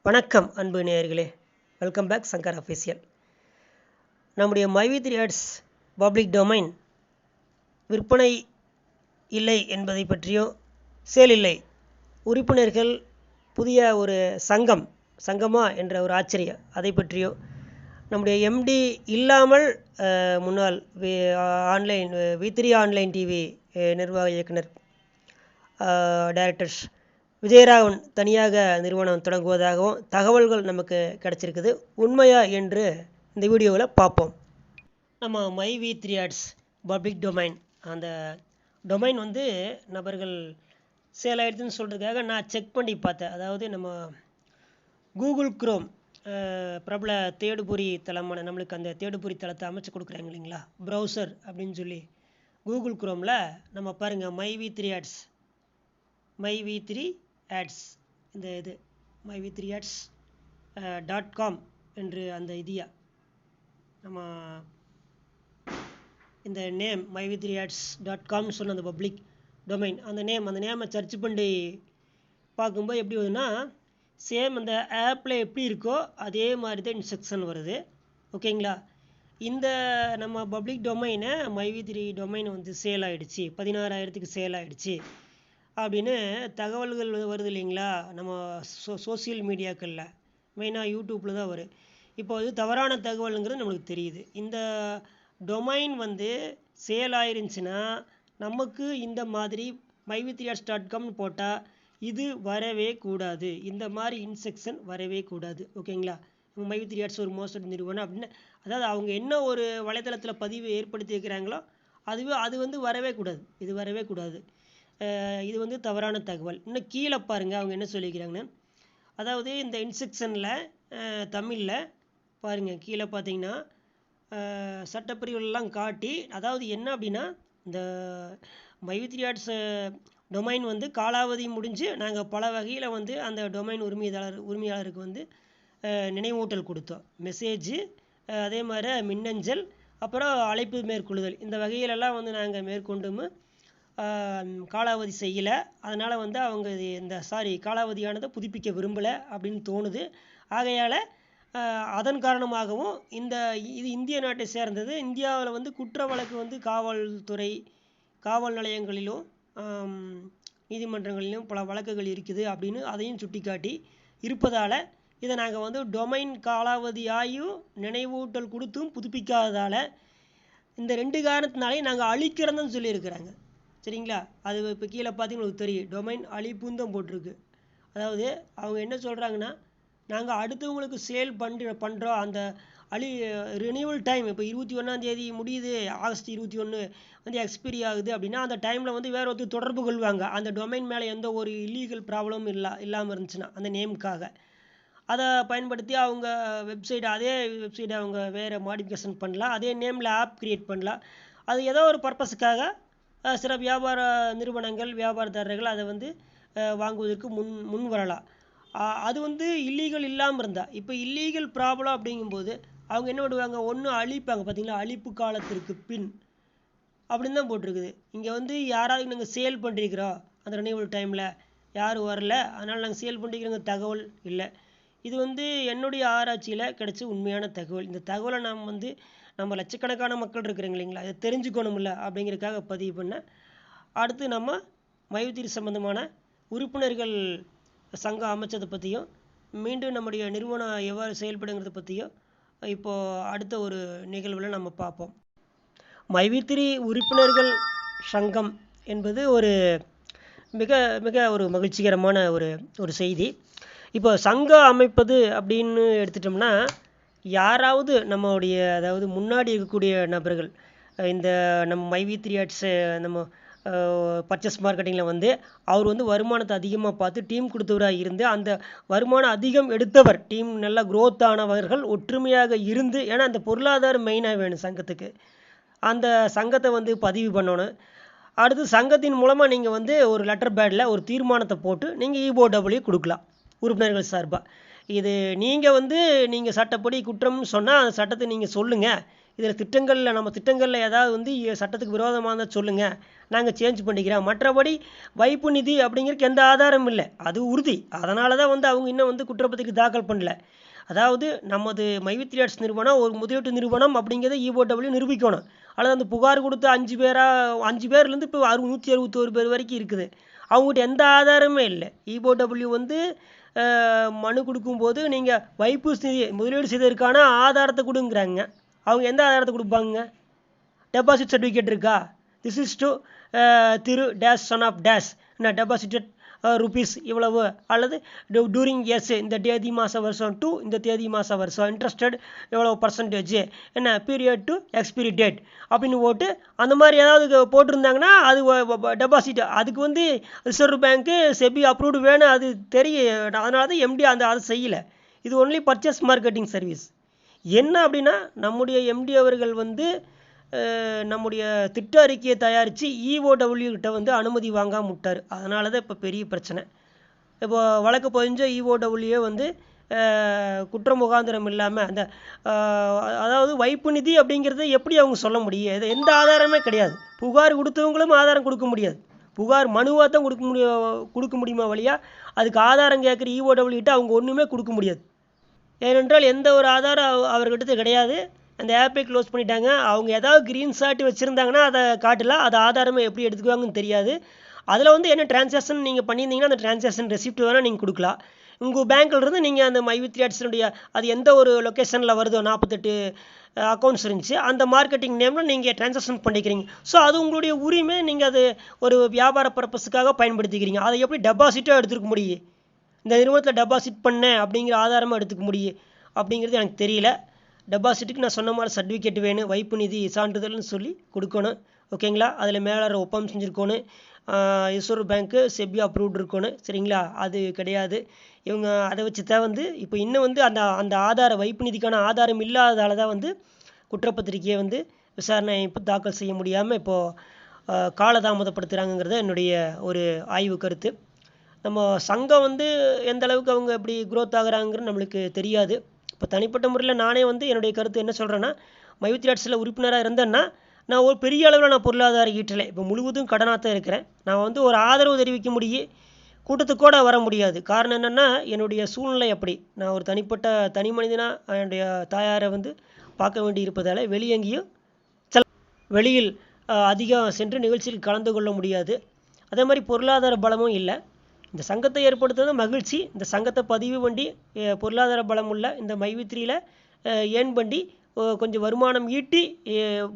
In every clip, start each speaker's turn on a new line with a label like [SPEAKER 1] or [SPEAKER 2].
[SPEAKER 1] வணக்கம் அன்பு நேயர்களே, வெல்கம் பேக் சங்கர் அஃபீஷியல். நம்முடைய மைவி3 ஆட்ஸ் பப்ளிக் டொமைன் விற்பனை இல்லை என்பதை பற்றியோ, சேல் இல்லை, உறுப்பினர்கள் புதிய ஒரு சங்கமா என்ற ஒரு ஆச்சரியம் அதை பற்றியோ, நம்முடைய எம்டி இல்லாமல் முன்னாள் ஆன்லைன் வி3 ஆன்லைன் டிவி நிர்வாக இயக்குனர் டைரக்டர்ஸ் விஜயராகவன் தனியாக நிறுவனம் தொடங்குவதாகவும் தகவல்கள் நமக்கு கிடச்சிருக்குது. உண்மையா என்று இந்த வீடியோவில் பார்ப்போம். நம்ம மைவி3 ஆட்ஸ் பப்ளிக் டொமைன், அந்த டொமைன் நபர்கள் சேல் ஆகிடுதுன்னு சொல்கிறதுக்காக நான் செக் பண்ணி பார்த்தேன். அதாவது நம்ம கூகுள் குரோம் பிரபல தேடுபொறி தளமான நம்மளுக்கு அந்த தேடுபொறி தளத்தை அமைச்சு கொடுக்குறாங்க இல்லைங்களா, ப்ரௌசர் அப்படின்னு சொல்லி. கூகுள் குரோமில் நம்ம பாருங்கள், மைவி3 ஆட்ஸ் இந்த இது myv3ads.com என்று அந்த இதியா நம்ம இந்த நேம் myv3ads.com சொன்ன அந்த பப்ளிக் டொமைன், அந்த நேமை சர்ச் பண்ணி பார்க்கும்போது எப்படி வருதுன்னா, சேம் அந்த ஆப்பில் எப்படி இருக்கோ அதே மாதிரி தான் இன்ஸ்ட்ரக்ஷன் வருது. ஓகேங்களா. இந்த நம்ம பப்ளிக் டொமைனை மைவி3 டொமைன் சேல் ஆகிடுச்சு, 16,000க்கு சேல் ஆகிடுச்சு அப்படின்னு தகவல்கள் வருது இல்லைங்களா. நம்ம சோசியல் மீடியாக்களில் மெயினாக யூடியூப்பில் தான் வரும். இப்போ தவறான தகவலுங்கிறது நம்மளுக்கு தெரியுது. இந்த டொமைன் சேல் ஆயிருந்துச்சுன்னா நமக்கு இந்த மாதிரி myv3ads.com போட்டால் இது வரவே கூடாது, இந்த மாதிரி இன்ஸ்ட்ரக்ஷன் வரவே கூடாது. ஓகேங்களா. மைவி3 ஆட்ஸ் ஒரு மோசடி நிறுவனம் அப்படின்னு, அதாவது அவங்க என்ன ஒரு வலைத்தளத்தில் பதிவு ஏற்படுத்தி இருக்கிறாங்களோ அது வரவே கூடாது, இது வரவே கூடாது. இது தவறான தகவல். இன்னும் கீழே பாருங்கள் அவங்க என்ன சொல்லிக்கிறாங்கன்னு. அதாவது இந்த இன்ஸ்ட்ரக்ஷனில் தமிழில் பாருங்கள், கீழே பார்த்தீங்கன்னா சட்டப்பிரிவுகளெலாம் காட்டி, அதாவது என்ன அப்படின்னா, இந்த மைவி3 ஆட்ஸ் டொமைன் காலாவதி முடிஞ்சு நாங்கள் பல வகையில் அந்த டொமைன் உரிமையாளருக்கு நினைவூட்டல் கொடுத்தோம். மெசேஜ், அதே மாதிரி மின்னஞ்சல், அப்புறம் அழைப்பு மேற்கொள்ளுதல், இந்த வகையிலெல்லாம் நாங்கள் மேற்கொண்டும் காலாவதி செய்யலை. அதனால் அவங்க இந்த காலாவதியானதை புதுப்பிக்க விரும்பலை அப்படின்னு தோணுது. ஆகையால் அதன் காரணமாகவும் இது இந்திய நாட்டை சேர்ந்தது. இந்தியாவில் குற்ற வழக்கு காவல்துறை, காவல் நிலையங்களிலும் நீதிமன்றங்களிலும் பல வழக்குகள் இருக்குது அப்படின்னு அதையும் சுட்டிக்காட்டி இருப்பதால், இதை நாங்கள் டொமைன் காலாவதி ஆகியும் நினைவூட்டல் கொடுத்தும் புதுப்பிக்காததால் இந்த 2 காரணத்தினாலையும் நாங்கள் அழிக்கிறோன்னு சொல்லியிருக்கிறாங்க. சரிங்களா. அது இப்போ கீழே பார்த்தீங்கன்னா தெரியும், டொமைன் அழிப்புன்னு தான் போட்டிருக்கு. அதாவது அவங்க என்ன சொல்கிறாங்கன்னா, நாங்கள் அடுத்தவங்களுக்கு சேல் பண்ணுறோம், அந்த ரினியூவல் டைம் இப்போ 21ஆம் தேதி முடியுது, ஆகஸ்ட் 21 எக்ஸ்பைரி ஆகுது அப்படின்னா, அந்த டைமில் வேறு ஒருத்தர் தொடர்பு கொள்வாங்க. அந்த டொமைன் மேலே எந்த ஒரு இல்லீகல் ப்ராப்ளமும் இல்லாமல் இருந்துச்சுன்னா அந்த நேமுக்காக அதை பயன்படுத்தி அவங்க அதே வெப்சைட்டை அவங்க வேறு மாடிஃபிகேஷன் பண்ணலாம், அதே நேமில் ஆப் க்ரியேட் பண்ணலாம். அது ஏதோ ஒரு பர்பஸுக்காக சில வியாபார நிறுவனங்கள், வியாபாரதாரர்கள் அதை வாங்குவதற்கு முன் வரலாம். அது இல்லீகல் இல்லாமல் இருந்தால், இப்போ இல்லீகல் ப்ராப்ளம் அப்படிங்கும்போது அவங்க என்ன பண்ணுவாங்க, ஒன்று அழிப்பாங்க. பார்த்தீங்களா, அழிப்பு காலத்திற்கு பின் அப்படின்னு தான் போட்டிருக்குது. இங்கே யாராவது நாங்கள் சேல் பண்ணிருக்கிறோம், அந்த ரினியூவல் டைமில் யாரும் வரல, அதனால் நாங்கள் சேல் பண்ணிருக்கிறோங்க தகவல் இல்லை. இது என்னுடைய ஆராய்ச்சியில் கிடைச்ச உண்மையான தகவல். இந்த தகவலை நம்ம லட்சக்கணக்கான மக்கள் இருக்கிறாங்க இல்லைங்களா, இதை தெரிஞ்சுக்கணும்ல அப்படிங்கிறதுக்காக பதிவு பண்ணேன். அடுத்து நம்ம மைவி3 சம்பந்தமான உறுப்பினர்கள் சங்கம் அமைச்சதை பற்றியும், மீண்டும் நம்முடைய நிறுவனம் எவ்வாறு செயல்படுங்கிறத பற்றியும் இப்போது அடுத்த ஒரு நிகழ்வில் நம்ம பார்ப்போம். மைவி3 உறுப்பினர்கள் சங்கம் என்பது ஒரு மிக மிக ஒரு மகிழ்ச்சிகரமான ஒரு செய்தி. இப்போ சங்கம் அமைப்பது அப்படின்னு எடுத்துட்டோம்னா, யாராவது நம்மளுடைய, அதாவது முன்னாடி இருக்கக்கூடிய நபர்கள், இந்த நம்ம மைவி3 ஆட்ஸ் நம்ம பர்ச்சேஸ் மார்க்கெட்டிங்கில் அவர் வருமானத்தை அதிகமாக பார்த்து டீம் கொடுத்தவராக இருந்து, அந்த வருமானம் அதிகம் எடுத்தவர், டீம் நல்லா க்ரோத் ஆனவர்கள் ஒற்றுமையாக இருந்து, ஏன்னா அந்த பொருளாதாரம் மெயினாக வேணும் சங்கத்துக்கு, அந்த சங்கத்தை பதிவு பண்ணணும். அடுத்து சங்கத்தின் மூலமாக நீங்கள் ஒரு லெட்டர் பேடில் ஒரு தீர்மானத்தை போட்டு நீங்கள் EOW கொடுக்கலாம் உறுப்பினர்கள் சார்பாக. இது நீங்கள் சட்டப்படி குற்றம்னு சொன்னால் அந்த சட்டத்தை நீங்கள் சொல்லுங்கள். இதில் நம்ம திட்டங்களில் ஏதாவது சட்டத்துக்கு விரோதமாக இருந்தால் சொல்லுங்கள், நாங்கள் சேஞ்ச் பண்ணிக்கிறோம். மற்றபடி வைப்பு நிதி அப்படிங்கிறதுக்கு எந்த ஆதாரமும் இல்லை, அது உறுதி. அதனால தான் வந்து அவங்க இன்னும் வந்து குற்றப்பத்திரிக்கை தாக்கல் பண்ணல. அதாவது நமது மைவித்ரி ஆர்ட்ஸ் நிறுவனம் ஒரு முதலீட்டு நிறுவனம் அப்படிங்கிறத இஓடபிள்யூ நிரூபிக்கணும். அல்லது அந்த புகார் கொடுத்த 5 பேர்லேருந்து இப்போ 161 பேர் வரைக்கும் இருக்குது. அவங்ககிட்ட எந்த ஆதாரமே இல்லை. இஓடபிள்யூ வந்து மனு கொடுக்கும்போது நீங்கள் வைப்பு முதலீடு செய்ததற்கான ஆதாரத்தை கொடுங்கிறாங்க. அவங்க எந்த ஆதாரத்தை கொடுப்பாங்க? டெபாசிட் சர்டிஃபிகேட் இருக்கா? This is to Thiru dash son of dash என்ன டெபாசிட்டட் ருபீஸ் இவ்வளவு, அல்லது டூரிங் எஸ் இந்த தேதி மாத வருஷம் டு இந்த தேதி மாத வருஷம் இன்ட்ரெஸ்டட் எவ்வளோ பர்சன்டேஜ் என்ன பீரியட் டு எக்ஸ்பிரி டேட் அப்படின்னு போட்டு அந்த மாதிரி ஏதாவது போட்டிருந்தாங்கன்னா அது டெபாசிட். அதுக்கு வந்து ரிசர்வ் பேங்க்கு செபி அப்ரூவ்டு வேணும், அது தெரியும். அதனால தான் எம்டி அதை செய்யலை. இது ஒன்லி பர்ச்சேஸ் மார்க்கெட்டிங் சர்வீஸ். என்ன அப்படின்னா நம்முடைய எம்டி அவர்கள் வந்து நம்முடைய திட்ட அறிக்கையை தயாரித்து இஓடபிள்யூ கிட்ட வந்து அனுமதி வாங்காமல் விட்டார். அதனால தான் இப்போ பெரிய பிரச்சனை. இப்போ வழக்கு பதிஞ்ச இஓடபிள்யூ வந்து குற்ற முகாந்திரம் இல்லாமல் அந்த அதாவது வைப்பு நிதி அப்படிங்கிறத எப்படி அவங்க சொல்ல முடியும்? இது எந்த ஆதாரமே கிடையாது. புகார் கொடுத்தவங்களும் ஆதாரம் கொடுக்க முடியாது. புகார் மனுவாக தான் கொடுக்க முடியுமா வழியா அதுக்கு ஆதாரம் கேட்குற இஓடபிள்யூ கிட்ட அவங்க ஒன்றுமே கொடுக்க முடியாது. ஏனென்றால் எந்த ஒரு ஆதாரம் அவர்கிட்ட கிடையாது. அந்த ஆப்பை க்ளோஸ் பண்ணிட்டாங்க. அவங்க ஏதாவது க்ரீன் ஷாட் வச்சுருந்தாங்கன்னா அதை காட்டலாம். அது ஆதாரமே எப்படி எடுத்துக்குவாங்கன்னு தெரியாது. அதில் வந்து என்ன டிரான்சாக்ஷன் நீங்கள் பண்ணியிருந்தீங்கன்னா அந்த டிரான்சாக்ஷன் ரெசிப்ட் வேணால் நீங்கள் கொடுக்கலாம். உங்கள் பேங்க்லேருந்து நீங்கள் அந்த மைவித்ரி ஆர்ட்ஸினுடைய அது எந்த ஒரு லொக்கேஷனில் வருதோ 48 அக்கௌண்ட்ஸ் இருந்துச்சு அந்த மார்க்கெட்டிங் நேமில் நீங்கள் டிரான்சாக்ஷன் பண்ணிக்கிறீங்க. ஸோ அது உங்களுடைய உரிமை. நீங்கள் அது ஒரு வியாபார பர்பஸுக்காக பயன்படுத்திக்கிறீங்க. அதை எப்படி டெபாசிட்டாக எடுத்துக்க முடியும்? இந்த நிறுவனத்தில் டெபாசிட் பண்ணேன் அப்படிங்கிற ஆதாரமாக எடுத்துக்க முடியும் அப்படிங்கிறது எனக்கு தெரியல. டெபாசிட்டுக்கு நான் சொன்ன மாதிரி சர்டிஃபிகேட் வேணும், வைப்பு நிதி சான்றிதழ்னு சொல்லி கொடுக்கணும். ஓகேங்களா? அதில் மேலே ஒப்பந்தம் செஞ்சுருக்கணும். ரிசர்வ் பேங்க்கு செபி அப்ரூவ்டு இருக்கணும். சரிங்களா? அது கிடையாது. இவங்க அதை வச்சு தான் வந்து இப்போ இன்னும் வந்து அந்த ஆதார வைப்பு நிதிக்கான ஆதாரம் இல்லாததால தான் வந்து குற்றப்பத்திரிக்கையை வந்து விசாரணை இப்போ தாக்கல் செய்ய முடியாமல் இப்போது காலதாமதப்படுத்துகிறாங்கிறத என்னுடைய ஒரு ஆய்வு கருத்து. நம்ம சங்கம் வந்து எந்த அளவுக்கு அவங்க எப்படி க்ரோத் ஆகுறாங்கிறது நம்மளுக்கு தெரியாது. இப்போ தனிப்பட்ட முறையில் நானே வந்து என்னுடைய கருத்து என்ன சொல்கிறேன்னா, மைவித்ரி ஆர்ட்ஸில் உறுப்பினராக இருந்தேன்னா நான் ஒரு பெரிய அளவில் நான் பொருளாதார ஈட்டலை. இப்போ முழுவதும் கடனாக தான் இருக்கிறேன். நான் வந்து ஒரு ஆதரவு தெரிவிக்க முடியும், கூட்டத்துக்கு கூட வர முடியாது. காரணம் என்னென்னா என்னுடைய சூழ்நிலை அப்படி. நான் ஒரு தனி மனிதனாக என்னுடைய தாயாரை வந்து பார்க்க வேண்டி இருப்பதால் வெளியெங்கேயும் வெளியில் அதிகம் சென்று நிகழ்ச்சியில் கலந்து கொள்ள முடியாது. அதே மாதிரி பொருளாதார பலமும் இல்லை. இந்த சங்கத்தை ஏற்படுத்துவது மகிழ்ச்சி. இந்த சங்கத்தை பதிவு பண்ணி பொருளாதார பலம் உள்ள இந்த மைவித்ரியில் ஏர்ன் பண்ணி கொஞ்சம் வருமானம் ஈட்டி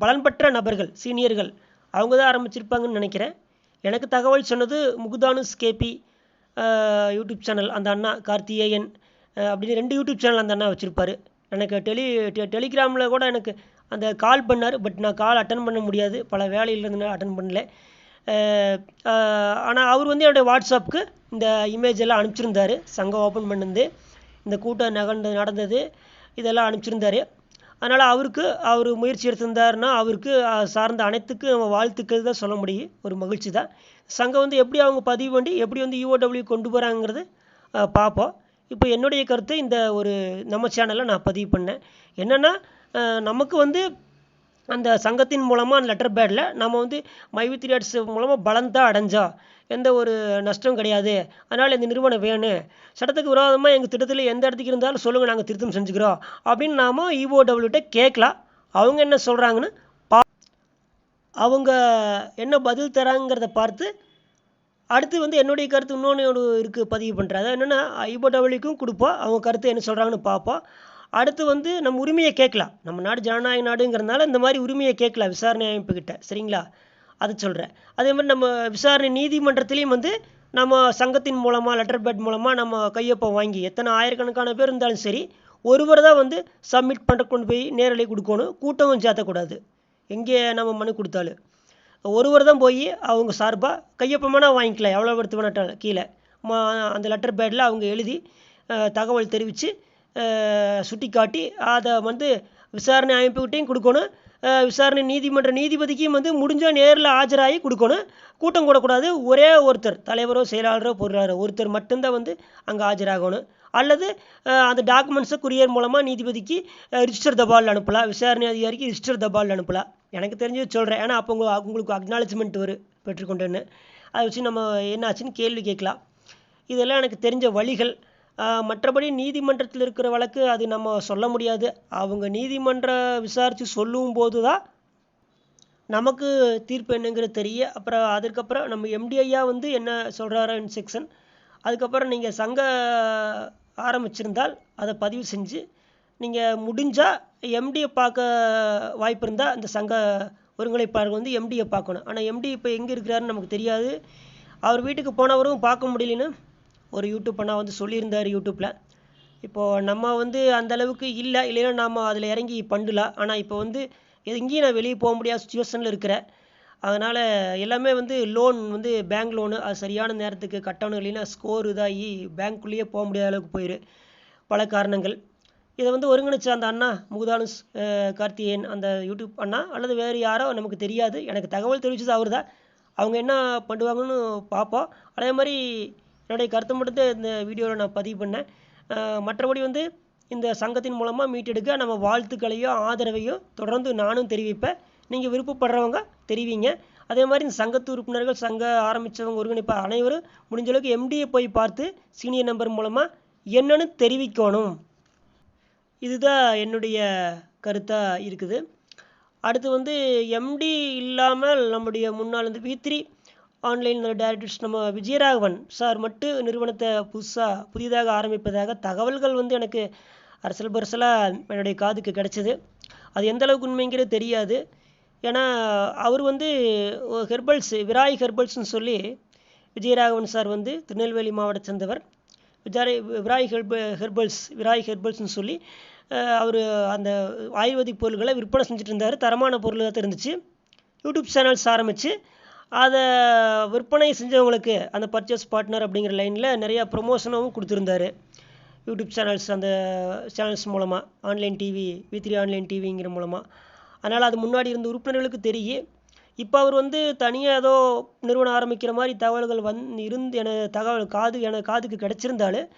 [SPEAKER 1] பலன் பெற்ற நபர்கள் சீனியர்கள் அவங்க தான் ஆரம்பிச்சிருப்பாங்கன்னு நினைக்கிறேன். எனக்கு தகவல் சொன்னது முகுதானுஸ் கேபி யூடியூப் சேனல் அந்த அண்ணா, கார்த்திகேயன் அப்படின்னு 2 யூடியூப் சேனல் அந்த அண்ணா வச்சுருப்பார். எனக்கு டெலிகிராமில் கூட எனக்கு அந்த கால் பண்ணார். பட் நான் கால் அட்டன் பண்ண முடியாது, பல வேலையில் இருந்தனால அட்டன் பண்ணல. ஆனால் அவர் வந்து என்னுடைய வாட்ஸ்அப்புக்கு இந்த இமேஜ் எல்லாம் அனுப்பிச்சிருந்தார். சங்கம் ஓப்பன் பண்ணது, இந்த கூட்டம் நடந்தது இதெல்லாம் அனுப்பிச்சிருந்தார். அதனால் அவர் முயற்சி எடுத்திருந்தாருன்னா அவருக்கு சார்ந்த அனைத்துக்கும் நம்ம வாழ்த்துக்கள் தான் சொல்ல முடியும். ஒரு மகிழ்ச்சி தான். சங்கம் வந்து எப்படி அவங்க பதிவு பண்ணி எப்படி வந்து இஓடபிள்யூ கொண்டு போகிறாங்கிறது பார்ப்போம். இப்போ என்னுடைய கருத்து இந்த ஒரு நம்ம சேனலில் நான் பதிவு பண்ணேன். என்னென்னா நமக்கு வந்து அந்த சங்கத்தின் மூலமாக அந்த லெட்டர் பேடில் நம்ம வந்து மைவித்ரி ஆர்ட்ஸ் மூலமாக பலம் தான் அடைஞ்சோம், எந்த ஒரு நஷ்டம் கிடையாது, அதனால் இந்த நிறுவனம் வேணும், சட்டத்துக்கு விரோதமாக எங்கள் திட்டத்தில் எந்த இடத்துக்கு இருந்தாலும் சொல்லுங்கள், நாங்கள் திருத்தம் செஞ்சுக்கிறோம் அப்படின்னு நாம் இஓடபிள்யூட்ட கேட்கலாம். அவங்க என்ன சொல்கிறாங்கன்னு அவங்க என்ன பதில் தராங்கிறத பார்த்து அடுத்து வந்து என்னுடைய கருத்து இன்னொன்று இருக்குது பதிவு பண்ணுறேன். அதாவது என்னென்னா இஓடபிள்யூக்கும் கொடுப்போம், அவங்க கருத்து என்ன சொல்கிறாங்கன்னு பார்ப்போம். அடுத்து வந்து நம்ம உரிமையை கேட்கலாம். நம்ம நாடு ஜனநாயக நாடுங்கிறதுனால இந்த மாதிரி உரிமையை கேட்கலாம் விசாரணை அமைப்புக்கிட்ட. சரிங்களா? அது சொல்கிறேன். அதே மாதிரி நம்ம விசாரணை நீதிமன்றத்துலேயும் வந்து நம்ம சங்கத்தின் மூலமாக லெட்டர் பேட் மூலமாக நம்ம கையொப்பம் வாங்கி எத்தனை ஆயிரக்கணக்கான பேர் இருந்தாலும் சரி ஒருவர் தான் வந்து சப்மிட் பண்ண கொண்டு போய் நேரலை கொடுக்கணும். கூட்டமும் சேர்த்தக்கூடாது. எங்கே நம்ம மனு கொடுத்தாலும் ஒருவர் தான் போய் அவங்க சார்பாக கையொப்பமான வாங்கிக்கலாம். எவ்வளோ எடுத்து வேணாட்டாலும் கீழே அந்த லெட்டர் பேடில் அவங்க எழுதி தகவல் தெரிவித்து சுட்டி காட்டி அதை வந்து விசாரணை அமைப்புக்கிட்டையும் கொடுக்கணும். விசாரணை நீதிபதிக்கும் வந்து முடிஞ்சால் நேரில் ஆஜராகி கொடுக்கணும். கூட்டம் கூடக்கூடாது. ஒரே ஒருத்தர், தலைவரோ செயலாளரோ பொருளாளரோ ஒருத்தர் மட்டும்தான் வந்து அங்கே ஆஜராகணும். அல்லது அந்த டாக்குமெண்ட்ஸை குரியர் மூலமாக நீதிபதிக்கு ரிஜிஸ்டர் தபால் அனுப்பலாம். விசாரணை அதிகாரிக்கு ரிஜிஸ்டர் தபால் அனுப்பலாம். எனக்கு தெரிஞ்சது சொல்கிறேன். ஏன்னா அப்போ உங்களுக்கு அக்னாலஜ்மெண்ட் பெற்றுக்கொண்டேன்னு அதை வச்சு நம்ம என்ன ஆச்சுன்னு கேள்வி கேட்கலாம். இதெல்லாம் எனக்கு தெரிஞ்ச வழிகள். மற்றபடி நீதிமன்றத்தில் இருக்கிற வழக்கு அது நம்ம சொல்ல முடியாது. அவங்க நீதிமன்ற விசாரித்து சொல்லும் போது தான் நமக்கு தீர்ப்பு என்னங்கிறது அப்புறம் அதுக்கப்புறம் நம்ம எம்டிஐயா என்ன சொல்கிறாரோ செக்ஷன், அதுக்கப்புறம் நீங்கள் சங்கம் ஆரம்பிச்சிருந்தால் அதை பதிவு செஞ்சு நீங்கள் முடிஞ்சால் எம்டியை பார்க்க வாய்ப்பு இருந்தால் அந்த சங்க ஒருங்கிணைப்பாளர்கள் எம்டியை பார்க்கணும். ஆனால் எம்டி இப்போ எங்கே இருக்கிறாருன்னு நமக்கு தெரியாது. அவர் வீட்டுக்கு போனவரும் பார்க்க முடியலன்னு ஒரு யூடியூப் அண்ணா சொல்லியிருந்தார் யூடியூப்பில். இப்போது நம்ம அந்தளவுக்கு இல்லைன்னா நாம் அதில் இறங்கி பண்ணலாம். ஆனால் இப்போ எங்கேயும் நான் வெளியே போக முடியாத சுச்சுவேஷனில் இருக்கிறேன். அதனால் எல்லாமே லோன் பேங்க் லோனு அது சரியான நேரத்துக்கு கட்டணும், இல்லைன்னா ஸ்கோர் இதாகி பேங்க்குள்ளேயே போக முடியாத அளவுக்கு போயிடும் பல காரணங்கள். இதை ஒருங்கிணைச்ச அந்த அண்ணா முகுதானுஸ் கார்த்திகேயன் அந்த யூடியூப் அண்ணா அல்லது வேறு யாரோ நமக்கு தெரியாது. எனக்கு தகவல் தெரிவிச்சது அவர் தான். அவங்க என்ன பண்ணுவாங்கன்னு பார்ப்போம். அதே மாதிரி என்னுடைய கருத்தை மட்டும் இந்த வீடியோவில் நான் பதிவு பண்ணேன். மற்றபடி இந்த சங்கத்தின் மூலமாக மீட்டெடுக்க நம்ம வாழ்த்துக்களையோ ஆதரவையோ தொடர்ந்து நானும் தெரிவிப்பேன். நீங்கள் விருப்பப்படுறவங்க தெரிவிங்க. அதே மாதிரி இந்த சங்கத்து உறுப்பினர்கள் ஆரம்பித்தவங்க ஒருங்கிணைப்பு அனைவரும் முடிஞ்சளவுக்கு எம்டியை போய் பார்த்து சீனியர் நம்பர் மூலமாக என்னன்னு தெரிவிக்கணும். இதுதான் என்னுடைய கருத்தாக இருக்குது. அடுத்து எம்டி இல்லாமல் நம்முடைய முன்னாள் V3 ஆன்லைன் டைரக்டர்ஸ் நம்ம விஜயராகவன் சார் மட்டும் நிறுவனத்தை புதிதாக ஆரம்பிப்பதாக தகவல்கள் எனக்கு அரசல் பரசலாக என்னுடைய காதுக்கு கிடச்சிது. அது எந்த அளவுக்கு உண்மைங்கிறது தெரியாது. ஏன்னா அவர் ஹெர்பல்ஸ் விராய் ஹெர்பல்ஸ்னு சொல்லி விஜயராகவன் சார் திருநெல்வேலி மாவட்டத்தை சேர்ந்தவர். விராய் ஹெர்பல்ஸ்னு சொல்லி அவர் அந்த ஆயுர்வேதிக் பொருள்களை விற்பனை செஞ்சுட்டு இருந்தார். தரமான பொருளாக தான் இருந்துச்சு. யூடியூப் சேனல்ஸ் ஆரம்பித்து அதை விற்பனை செஞ்சவங்களுக்கு அந்த பர்ச்சேஸ் பார்ட்னர் அப்படிங்கிற லைனில் நிறையா ப்ரொமோஷனும் கொடுத்துருந்தாரு யூடியூப் சேனல்ஸ். அந்த சேனல்ஸ் மூலமாக ஆன்லைன் டிவி V3 ஆன்லைன் டிவிங்கிற மூலமாக. அதனால் அது முன்னாடி இருந்த உறுப்பினர்களுக்கு தெரியும். இப்போ அவர் தனியாக ஏதோ நிறுவனம் ஆரம்பிக்கிற மாதிரி தகவல்கள் எனக்கு காதுக்கு கிடச்சிருந்தாலும்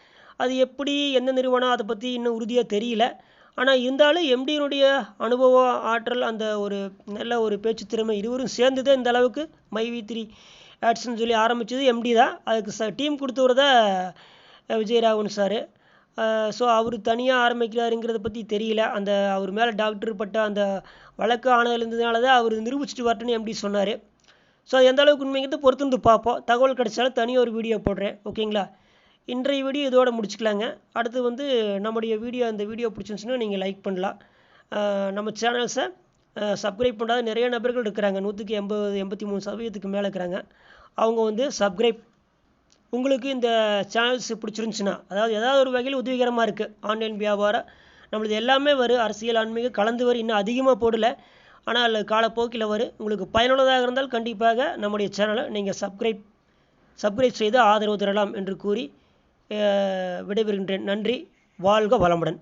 [SPEAKER 1] அது எப்படி எந்த நிறுவனம் அதை பற்றி இன்னும் உறுதியாக தெரியல. ஆனால் இருந்தாலும் எம்டியினுடைய அனுபவம் ஆற்றல் அந்த ஒரு நல்ல ஒரு பேச்சு திறமை இருவரும் சேர்ந்து தான் இந்த அளவுக்கு My-V3 ஆட்ஸ்ன்னு சொல்லி ஆரம்பித்தது எம்டி தான். அதுக்கு டீம் கொடுத்தவர் தான் விஜயராகவன் சார். ஸோ அவர் தனியாக ஆரம்பிக்கிறாருங்கிறத பற்றி தெரியல. அந்த அவர் மேலே டாக்டர் பட்ட அந்த வழக்கு ஆணையில் இருந்ததுனால தான் அவர் நிரூபிச்சுட்டு வரட்டுன்னு எம்டி சொன்னார். ஸோ அது எந்த அளவுக்கு உண்மைங்கிறது பொறுத்து பார்ப்போம். தகவல் கிடைச்சாலும் தனியாக ஒரு வீடியோ போடுறேன். ஓகேங்களா? இன்றைய வீடியோ இதோடு முடிச்சுக்கலாங்க. அடுத்து நம்முடைய அந்த வீடியோ பிடிச்சிருந்துச்சுன்னா நீங்கள் லைக் பண்ணலாம். நம்ம சேனல்ஸை சப்ஸ்கிரைப் பண்ணாத நிறைய நபர்கள் இருக்கிறாங்க. 183% மேலே இருக்கிறாங்க. அவங்க சப்ஸ்கிரைப் உங்களுக்கு இந்த சேனல்ஸ் பிடிச்சிருந்துச்சுன்னா, அதாவது ஏதாவது ஒரு வகையில் உதவிகரமாக இருக்குது. ஆன்லைன் வியாபாரம் நம்மளது எல்லாமே அரசியல் ஆன்மீக கலந்து இன்னும் அதிகமாக போடலை. ஆனால் காலப்போக்கில் உங்களுக்கு பயனுள்ளதாக இருந்தால் கண்டிப்பாக நம்முடைய சேனலை நீங்கள் சப்ஸ்கிரைப் செய்து ஆதரவு தரலாம் என்று கூறி விடைபெறுகின்றேன். நன்றி. வாழ்க வளமுடன்.